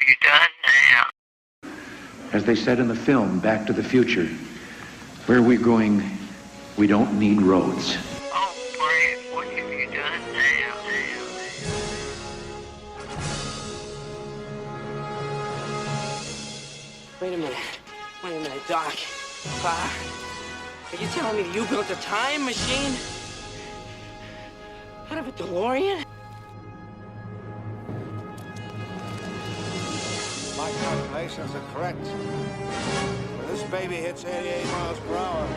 you done now? As they said in the film, Back to the Future, where we're going, we don't need roads. Oh, Brad, what have you done now? Wait a minute, Doc. Are you telling me that you built a time machine? Out of a DeLorean? My calculations are correct. When this baby hits 88 miles per hour,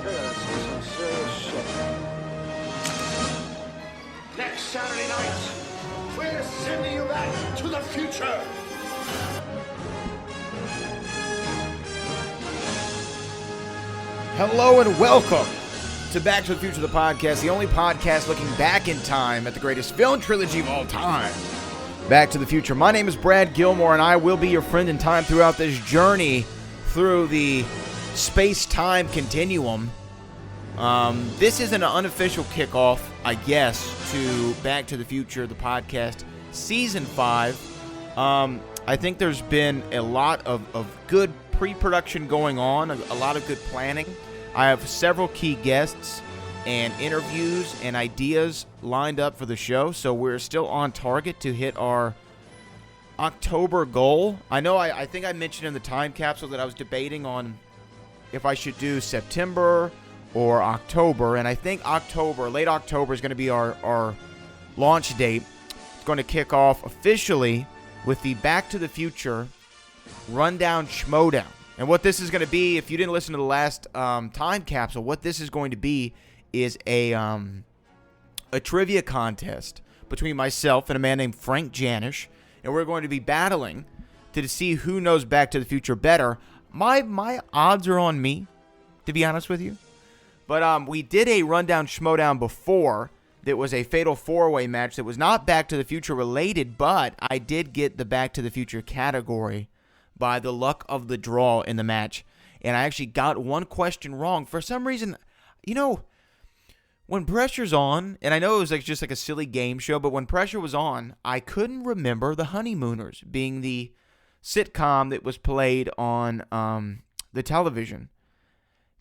you're gonna see some serious shit. Next Saturday night, we're sending you back to the future. Hello and welcome to Back to the Future, the podcast, the only podcast looking back in time at the greatest film trilogy of all time, Back to the Future. My name is Brad Gilmore, and I will be your friend in time throughout this journey through the space-time continuum. This is an unofficial kickoff, I guess, to Back to the Future, the podcast, Season 5. I think there's been a lot of good pre-production going on, a lot of good planning. I have several key guests and interviews and ideas lined up for the show, so we're still on target to hit our October goal. I know I think I mentioned in the time capsule that I was debating on if I should do September or October, and I think late October is going to be our launch date. It's going to kick off officially with the Back to the Future Rundown Schmodown. And what this is going to be, if you didn't listen to the last time capsule, what this is going to be is a trivia contest between myself and a man named Frank Janish, and we're going to be battling to see who knows Back to the Future better. My odds are on me, to be honest with you. But we did a Rundown Schmodown before that was a Fatal 4-Way match that was not Back to the Future related, but I did get the Back to the Future category by the luck of the draw in the match. And I actually got one question wrong. For some reason, when pressure's on, and I know it was just like a silly game show, but when pressure was on, I couldn't remember The Honeymooners being the sitcom that was played on the television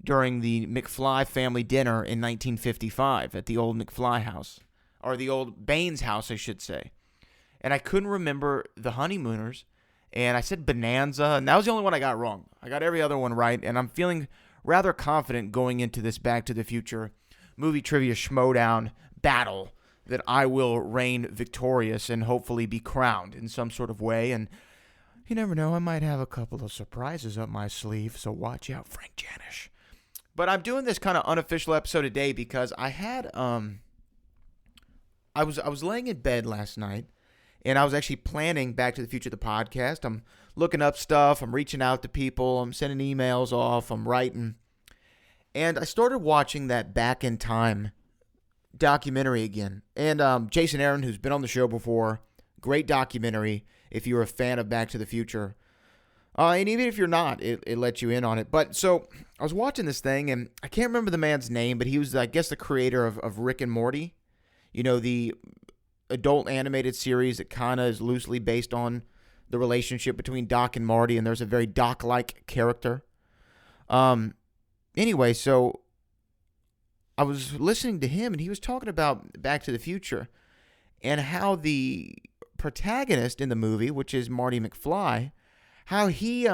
during the McFly family dinner in 1955 at the old McFly house, or the old Baines house, I should say. And I couldn't remember The Honeymooners. And I said Bonanza, and that was the only one I got wrong. I got every other one right, and I'm feeling rather confident going into this Back to the Future movie trivia schmodown battle that I will reign victorious and hopefully be crowned in some sort of way. And you never know, I might have a couple of surprises up my sleeve, so watch out, Frank Janish. But I'm doing this kind of unofficial episode today because I had I was laying in bed last night. And I was actually planning Back to the Future, the podcast. I'm looking up stuff. I'm reaching out to people. I'm sending emails off. I'm writing. And I started watching that Back in Time documentary again. And Jason Aaron, who's been on the show before, great documentary if you're a fan of Back to the Future. And even if you're not, it lets you in on it. But so I was watching this thing, and I can't remember the man's name, but he was, I guess, the creator of Rick and Morty. You know, the adult animated series that kind of is loosely based on the relationship between Doc and Marty, and there's a very Doc-like character. Anyway, so I was listening to him, and he was talking about Back to the Future and how the protagonist in the movie, which is Marty McFly, how he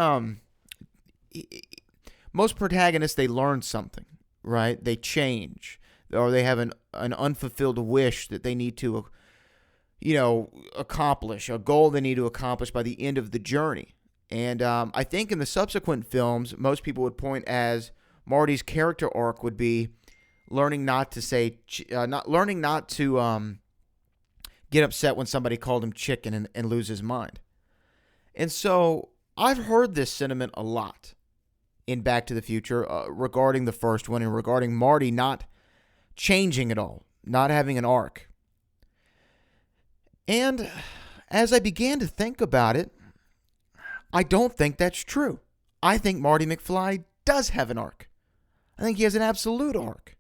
most protagonists, they learn something, right? They change, or they have an unfulfilled wish that they need to accomplish, a goal they need to accomplish by the end of the journey. And I think in the subsequent films, most people would point as Marty's character arc would be learning not to get upset when somebody called him chicken and lose his mind. And so I've heard this sentiment a lot in Back to the Future regarding the first one and regarding Marty not changing at all, not having an arc. And as I began to think about it, I don't think that's true. I think Marty McFly does have an arc. I think he has an absolute arc.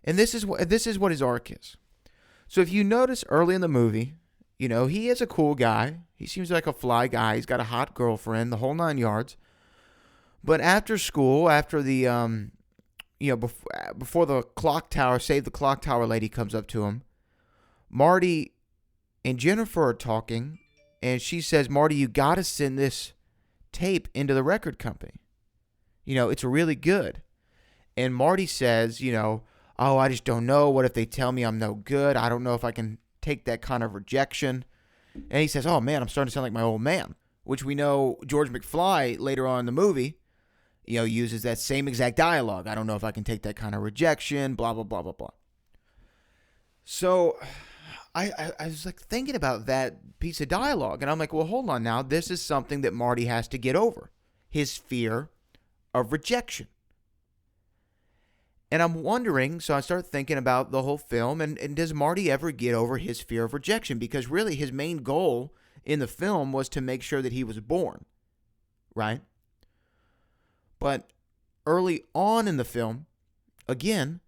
And this is what his arc is. So if you notice early in the movie, You know, he is a cool guy. He seems like a fly guy. He's got a hot girlfriend, the whole 9 yards. But after school, after the, before the clock tower, Save the Clock Tower lady comes up to him, Marty and Jennifer are talking, and she says, Marty, you got to send this tape into the record company. You know, it's really good. And Marty says, oh, I just don't know. What if they tell me I'm no good? I don't know if I can take that kind of rejection. And he says, oh, man, I'm starting to sound like my old man, which we know George McFly later on in the movie, uses that same exact dialogue. I don't know if I can take that kind of rejection, blah, blah, blah, blah, blah. So I was like thinking about that piece of dialogue, and I'm like, well, hold on now. This is something that Marty has to get over, his fear of rejection. And I'm wondering, so I start thinking about the whole film, and does Marty ever get over his fear of rejection? Because really his main goal in the film was to make sure that he was born, right? But early on in the film, again,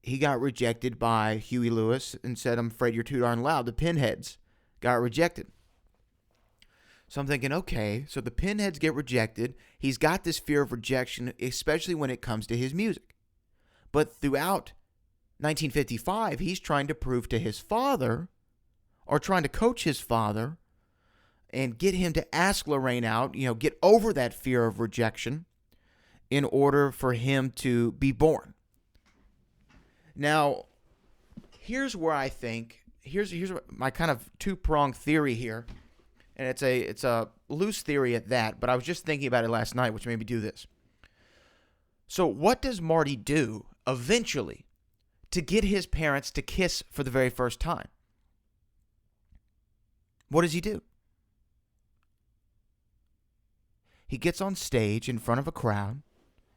he got rejected by Huey Lewis and said, I'm afraid you're too darn loud. The Pinheads got rejected. So I'm thinking, okay, so the Pinheads get rejected. He's got this fear of rejection, especially when it comes to his music. But throughout 1955, he's trying to prove to his father, or trying to coach his father, and get him to ask Lorraine out, get over that fear of rejection in order for him to be born. Now, here's where I think, here's my kind of two-pronged theory here. And it's a loose theory at that, but I was just thinking about it last night, which made me do this. So what does Marty do eventually to get his parents to kiss for the very first time? What does he do? He gets on stage in front of a crowd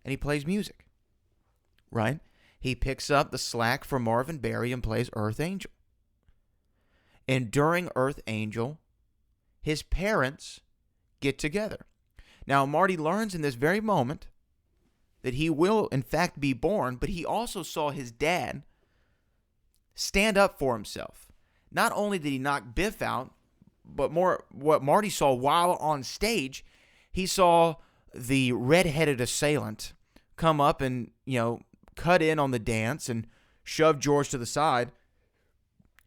and he plays music, right? He picks up the slack from Marvin Berry and plays Earth Angel. And during Earth Angel, his parents get together. Now, Marty learns in this very moment that he will, in fact, be born, but he also saw his dad stand up for himself. Not only did he knock Biff out, but more what Marty saw while on stage, he saw the red-headed assailant come up and, cut in on the dance and shove George to the side,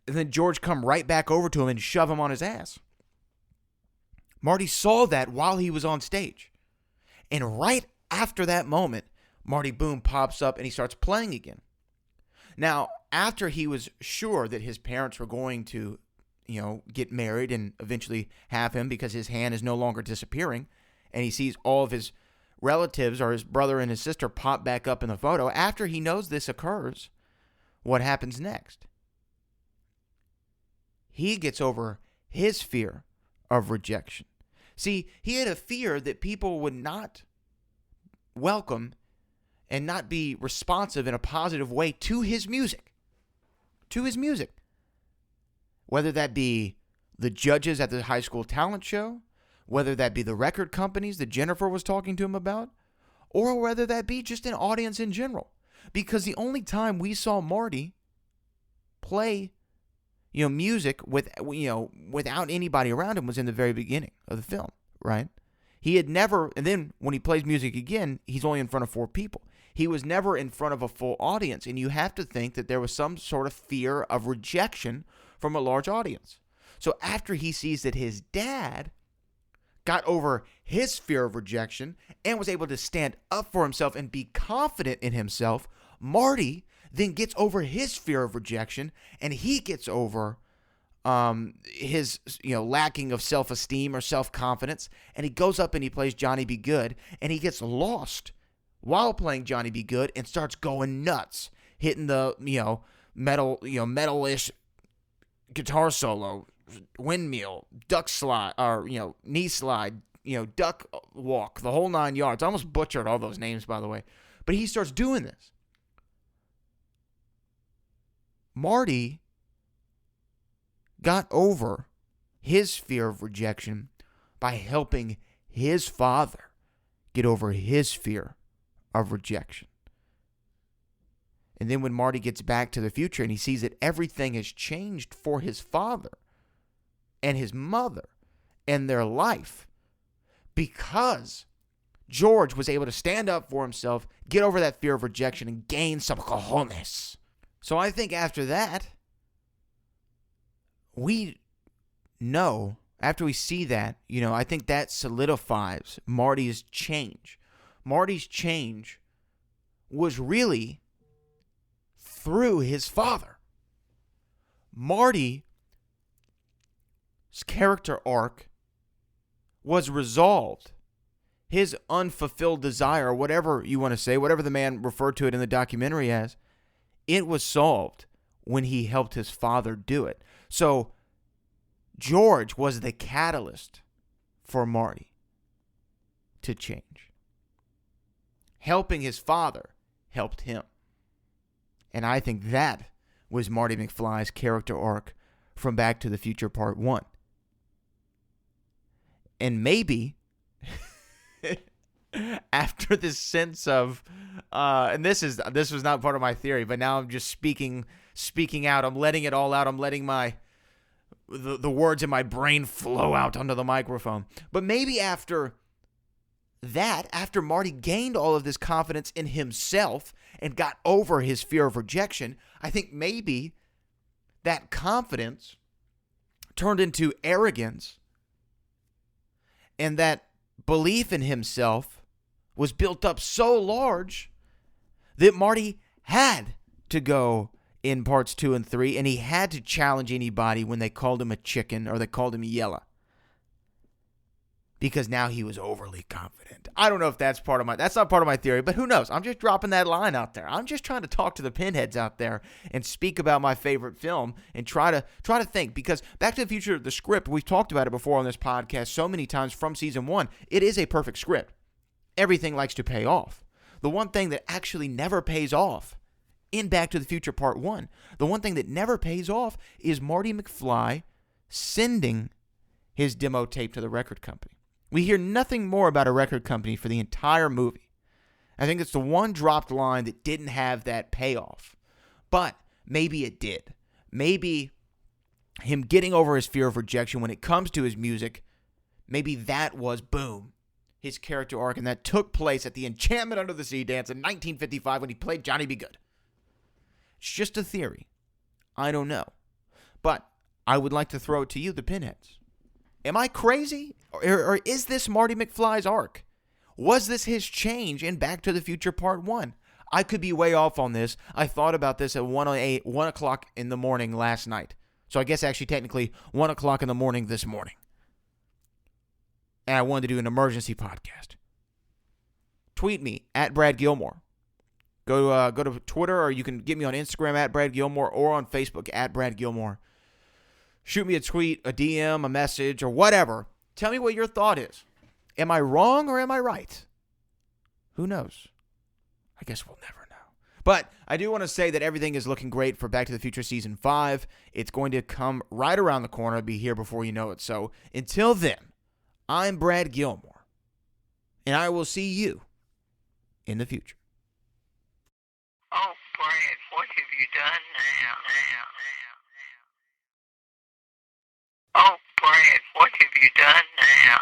and then George come right back over to him and shove him on his ass. Marty saw that while he was on stage. And right after that moment, Marty Boone pops up and he starts playing again. Now, after he was sure that his parents were going to, get married and eventually have him because his hand is no longer disappearing, and he sees all of his relatives or his brother and his sister pop back up in the photo, after he knows this occurs, what happens next? He gets over his fear of rejection. See, he had a fear that people would not welcome and not be responsive in a positive way to his music. To his music. Whether that be the judges at the high school talent show, whether that be the record companies that Jennifer was talking to him about, or whether that be just an audience in general. Because the only time we saw Marty play music without anybody around him was in the very beginning of the film, right? He had never, and then when he plays music again, he's only in front of 4 people. He was never in front of a full audience, and you have to think that there was some sort of fear of rejection from a large audience. So after he sees that his dad got over his fear of rejection and was able to stand up for himself and be confident in himself, Marty then gets over his fear of rejection, and he gets over his lacking of self-esteem or self-confidence, and he goes up and he plays Johnny Be Good, and he gets lost while playing Johnny Be Good and starts going nuts, hitting the metal-ish guitar solo, windmill, duck slide, or knee slide, duck walk, the whole 9 yards. I almost butchered all those names, by the way, but he starts doing this. Marty got over his fear of rejection by helping his father get over his fear of rejection. And then when Marty gets back to the future and he sees that everything has changed for his father and his mother and their life because George was able to stand up for himself, get over that fear of rejection, and gain some cojones. So I think after that, we know, after we see that, I think that solidifies Marty's change. Marty's change was really through his father. Marty's character arc was resolved. His unfulfilled desire, whatever you want to say, whatever the man referred to it in the documentary as, it was solved when he helped his father do it. So George was the catalyst for Marty to change. Helping his father helped him. And I think that was Marty McFly's character arc from Back to the Future Part 1. And maybe after this sense of, and this was not part of my theory, but now I'm just speaking out. I'm letting it all out. I'm letting the words in my brain flow out onto the microphone. But maybe after that, after Marty gained all of this confidence in himself and got over his fear of rejection, I think maybe that confidence turned into arrogance, and that belief in himself was built up so large that Marty had to go in parts 2 and 3, and he had to challenge anybody when they called him a chicken or they called him yella, because now he was overly confident. I don't know if that's not part of my theory, but who knows? I'm just dropping that line out there. I'm just trying to talk to the pinheads out there and speak about my favorite film and try to think, because Back to the Future, the script, we've talked about it before on this podcast so many times from season 1. It is a perfect script. Everything likes to pay off. The one thing that actually never pays off in Back to the Future Part 1, the one thing that never pays off is Marty McFly sending his demo tape to the record company. We hear nothing more about a record company for the entire movie. I think it's the one dropped line that didn't have that payoff. But maybe it did. Maybe him getting over his fear of rejection when it comes to his music, maybe that was, boom, his character arc. And that took place at the Enchantment Under the Sea dance in 1955 when he played Johnny B. Good. It's just a theory. I don't know. But I would like to throw it to you, the pinheads. Am I crazy? Or is this Marty McFly's arc? Was this his change in Back to the Future Part 1? I could be way off on this. I thought about this at 1 o'clock in the morning last night. So I guess actually technically 1 o'clock in the morning this morning. And I wanted to do an emergency podcast. Tweet me at Brad Gilmore. Go to Twitter, or you can get me on Instagram at Brad Gilmore, or on Facebook at Brad Gilmore. Shoot me a tweet, a DM, a message, or whatever. Tell me what your thought is. Am I wrong or am I right? Who knows? I guess we'll never know. But I do want to say that everything is looking great for Back to the Future Season 5. It's going to come right around the corner, be here before you know it. So until then, I'm Brad Gilmore, and I will see you in the future. Oh, Brad, what have you done now? Oh, Brad, what have you done now?